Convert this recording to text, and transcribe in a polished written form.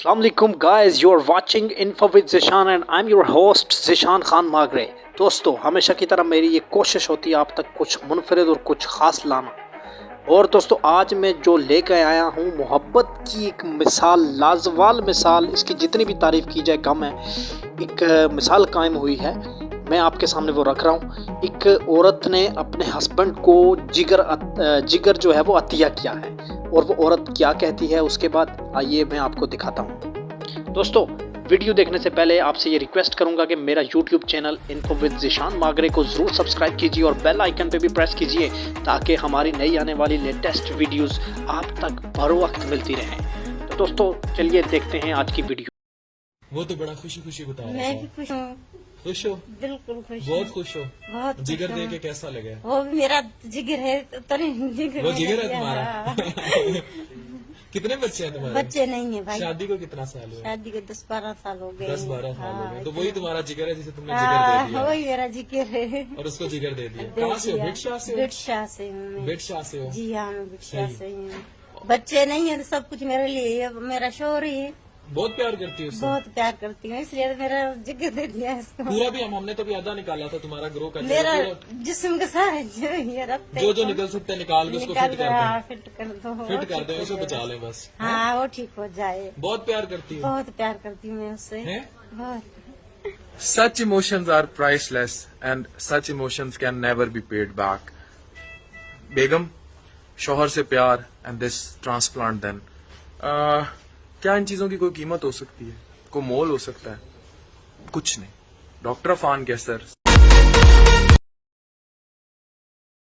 Assalamu alaikum guys, you are watching Info with Zishan and I'm your host Zishan Khan Magre। दोस्तों, हमेशा की तरह मेरी ये कोशिश होती है आप तक कुछ मुनफरिद और कुछ ख़ास लाना। और दोस्तों, आज मैं जो लेकर आया हूँ मोहब्बत की एक मिसाल, लाजवाल मिसाल, इसकी जितनी भी तारीफ़ की जाए कम है। एक मिसाल कायम हुई है, मैं आपके सामने वो रख रहा हूँ। एक औरत ने अपने हस्बैंड को जिगर जो है वो अतिया किया है, और वो औरत क्या कहती है उसके बाद आइए मैं आपको दिखाता हूँ। दोस्तों, वीडियो देखने से पहले आपसे ये रिक्वेस्ट करूंगा कि मेरा YouTube channel info with Zishan Magre को ज़रूर सब्सक्राइब कीजिए और बेल आइकन पे भी प्रेस कीजिए ताकि हमारी नई आने वाली लेटेस्ट वीडियोस आप तक बर वक्त मिलती रहें। तो दोस्तों, चलिए देखते हैं आज की वीडियो। वो तो बड़ा खुशी खुशी बता रहा मैं था। भी खुश हूँ, खुश हो? बिल्कुल खुश बहुत हूँ, खुश हो? बहुत खुश जिगर हूँ। दे के कैसा लगा? वो भी मेरा जिगर है, तो नहीं जिगर वो मैंने जिगर है दिया। तुम्हारा? कितने बच्चे हैं तुम्हारे? बच्चे नहीं है भाई, शादी को कितना साल हुआ? शादी को 10-12 साल हो गए। 10-12 साल हो गए। तो वही तुम्हारा जिगर है जिसे तुमने हाँ, जिगर दे दिया वही मेरा जिगर है। और उसको जिगर दे दिया। कहाँ से हो? बिटशाह से हो? बिटशाह से हूँ मैं। बिटशाह से हो? जी हाँ, मैं बिटशाह सही। से ही हूँ। बच्चे नहीं है तो सब कुछ मेरे लिए है। मेरा शोहर ही है, बहुत प्यार करती है उससे? बहुत प्यार करती हूँ, इसलिए तो मेरा जिगर दे दिया है इसको। पूरा भी हमने तो भी आधा निकाला था तुम्हारा ग्रो का मेरा जिगर। जिस्म के सारे ये रखते जो जो निकल सकते हैं निकाल के उसको फिट कर हाँ, दें। फिट कर दो, फिट कर दें, उसे बचा लें बस। हाँ, वो ठीक हो जाए। बहुत प्यार करती हो? बहुत प्यार करती हूँ मैं उससे, हैं? बहुत। Such emotions are priceless and such emotions can never be paid back. बेगम, शौहर से प्यार and this transplant then. क्या इन चीजों की कोई कीमत हो सकती है? कोई मोल हो सकता है? कुछ नहीं। डॉक्टर अफान कैसर।